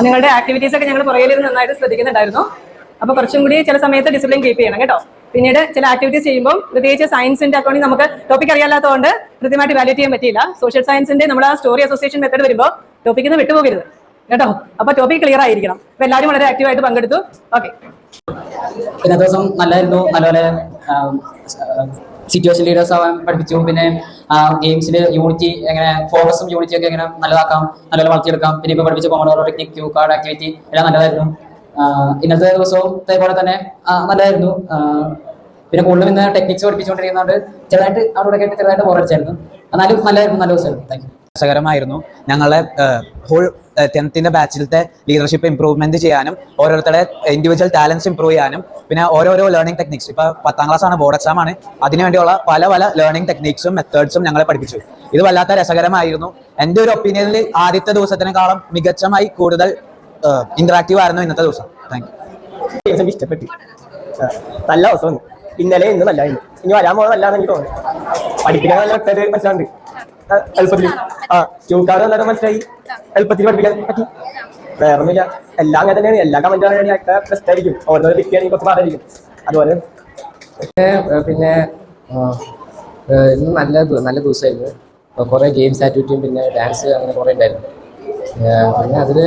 നിങ്ങളുടെ ആക്ടിവിറ്റീസ് ഒക്കെ ഞങ്ങൾ പുറകിലിരുന്ന് നന്നായിട്ട് ശ്രദ്ധിക്കുന്നുണ്ടായിരുന്നു. അപ്പോൾ കുറച്ചും കൂടി ചില സമയത്ത് ഡിസിപ്ലിൻ കീപ്പ് ചെയ്യണം കേട്ടോ. പിന്നീട് ചില ആക്ടിവിറ്റീസ് ചെയ്യുമ്പോൾ പ്രത്യേകിച്ച് സയൻസിന്റെ അക്കൗണ്ടിൽ നമുക്ക് ടോപ്പിക് അറിയാത്തതുകൊണ്ട് കൃത്യമായിട്ട് വാലിഡേറ്റ് ചെയ്യാൻ പറ്റിയില്ല. സോഷ്യൽ സയൻസിന്റെ നമ്മൾ ആ സ്റ്റോറി അസോസിയേഷൻ മെത്തേഡ് വരുമ്പോൾ ടോപ്പിക്കിൽ നിന്ന് വിട്ടുപോകരുത് കേട്ടോ. അപ്പോൾ ടോപ്പിക് ക്ലിയർ ആയിരിക്കണം. അപ്പോൾ എല്ലാവരും വളരെ ആക്റ്റീവായിട്ട് പങ്കെടുത്തു. ഓക്കെ, പിന്നെ ദിവസം നല്ലായിരുന്നു. നല്ലപോലെ സിറ്റുവേഷൻ ലീഡേഴ്സ് ആവാൻ പഠിപ്പിച്ചു. പിന്നെ ഗെയിംസിൽ യൂണിറ്റി എങ്ങനെ ഫോക്കസും യൂണിറ്റി ഒക്കെ എങ്ങനെ നല്ലതാക്കാം, നല്ലപോലെ വളർത്തിയെടുക്കാം. പിന്നെ ഇപ്പോൾ പഠിപ്പിച്ച Pomodoro technique, Q card activity എല്ലാം നല്ലതായിരുന്നു. ഇന്നത്തെ ദിവസവും ഇതേപോലെ തന്നെ നല്ലതായിരുന്നു. പിന്നെ കൂടുതലും ഇന്ന് ടെക്നിക്സ് പഠിപ്പിച്ചുകൊണ്ടിരിക്കുന്നതുകൊണ്ട് ചെറുതായിട്ട് അവിടെ കേട്ട് ചെറുതായിട്ട് ബോറടിച്ചായിരുന്നു. എന്നാലും നല്ലതായിരുന്നു, നല്ല ദിവസമായിരുന്നു. Thank you. രസകരമായിരുന്നു. ഞങ്ങളെ ഹോൾ 10th ബാച്ചിലത്തെ ലീഡർഷിപ്പ് ഇംപ്രൂവ്മെന്റ് ചെയ്യാനും ഓരോരുത്തരുടെ ഇൻഡിവിജ്വൽ ടാലൻസ് ഇംപ്രൂവ് ചെയ്യാനും പിന്നെ ഓരോരോ ലേണിംഗ് ടെക്നിക്സ്, ഇപ്പോൾ 10ാം ക്ലാസ്സാണ്, ബോർഡ് എക്സാം ആണ്, അതിനുവേണ്ടിയുള്ള പല പല ലേണിംഗ് ടെക്നിക്സും മെത്തേഡ്സും ഞങ്ങളെ പഠിപ്പിച്ചു. ഇത് വല്ലാത്ത രസകരമായിരുന്നു. എൻ്റെ ഒരു ഒപ്പീനിയനിൽ ആദ്യത്തെ ദിവസത്തിനേക്കാളും മികച്ചമായി കൂടുതൽ ഇന്ററാക്റ്റീവ് ആയിരുന്നു ഇന്നത്തെ ദിവസം. Thank you. ഇഷ്ടപ്പെട്ടു. നല്ല ദിവസം ഇന്നലെ ഇന്ന് നല്ലായിരുന്നു. ഇനി വരാൻ പോകുന്നത് നല്ലതാണെന്ന് എനിക്ക് തോന്നുന്നു. പഠിപ്പിക്കാൻ നല്ല വ്യക്തത മനസ്സിലാവുന്നുണ്ട്. എളുപ്പത്തിൽ ക്യൂക്കാർ നല്ലത് മനസ്സിലായി, എളുപ്പത്തിൽ പഠിപ്പിക്കാൻ പറ്റി. വേറൊന്നുമില്ല, എല്ലാം അങ്ങനെ തന്നെയാണ്. എല്ലാ കമന്റുകളും ബെസ്റ്റ് ആയിരിക്കും. ഓരോ പിക്ക് ആണെങ്കിൽ കുറച്ച് പാടായിരിക്കും. അതുപോലെ പിന്നെ ഇന്ന് നല്ല ദിവസമായിരുന്നു. കുറേ ഗെയിംസ് ആക്ടിവിറ്റിയും പിന്നെ ഡാൻസ് അങ്ങനെ കുറേ ഉണ്ടായിരുന്നു. പിന്നെ അതിൽ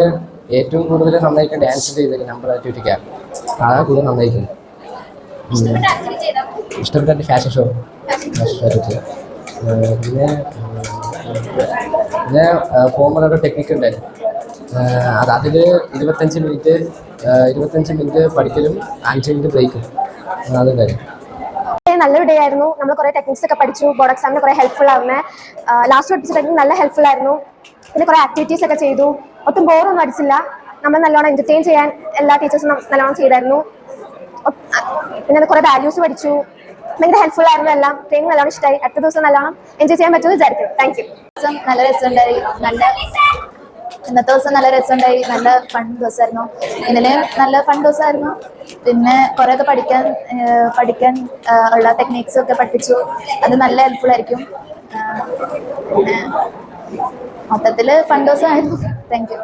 ഏറ്റവും കൂടുതൽ നന്നായിട്ട് ഡാൻസിൻ്റെ ഇതിൽ നമ്പർ ആക്ടിവിറ്റിക്കാണ് കൂടുതൽ നന്നായിരിക്കും. ഇഷ്ടപ്പെട്ട ഫാഷൻ ഷോ ആക്ടിവിറ്റി. പിന്നെ ഫോമറോടെ ടെക്നിക്ക് ഉണ്ടായിരുന്നു. അതിൽ 25 മിനിറ്റ് പഠിക്കലും 5 മിനിറ്റ് ബ്രേക്കും അതുണ്ടായിരുന്നു. നല്ലൊരു ഡേ ആയിരുന്നു. നമ്മൾ കുറേ ടെക്നിക്സ് ഒക്കെ പഠിച്ചു. ബോർഡ് എക്സാമിന് കുറേ ഹെൽപ്ഫുൾ ആവുന്നത്. ലാസ്റ്റ് പഠിച്ച ടെക്നിക്ക് നല്ല ഹെൽപ്ഫുൾ ആയിരുന്നു. പിന്നെ കുറേ ആക്ടിവിറ്റീസ് ഒക്കെ ചെയ്തു. ഒട്ടും ബോറൊന്നും അടിച്ചില്ല. നമ്മൾ നല്ലോണം എൻ്റർടൈൻ ചെയ്യാൻ എല്ലാ ടീച്ചേഴ്സും നല്ലോണം ചെയ്തായിരുന്നു. പിന്നെ അത് കുറേ വാല്യൂസ് പഠിച്ചു. ഭയങ്കര ഹെൽപ്ഫുൾ ആയിരുന്നു. എല്ലാം ട്രെയിനിങ് നല്ലോണം ഇഷ്ടമായി. അടുത്ത ദിവസം നല്ലോണം എൻജോയ് ചെയ്യാൻ പറ്റുമെന്ന് വിചാരിക്കും. Thank you. നല്ല രസമുണ്ടായി. ഇന്നത്തെ ദിവസം നല്ല രസമുണ്ടായി. നല്ല ഫൺ ദിവസമായിരുന്നു. ഇന്നലെ നല്ല ഫൺ ദിവസമായിരുന്നു. പിന്നെ കുറേയൊക്കെ പഠിക്കാൻ ഉള്ള ടെക്നിക്സ് ഒക്കെ പഠിപ്പിച്ചു. അത് നല്ല ഹെൽപ്ഫുൾ ആയിരിക്കും. പിന്നെ മൊത്തത്തിൽ ഫൺ ദിവസമായിരുന്നു. Thank U.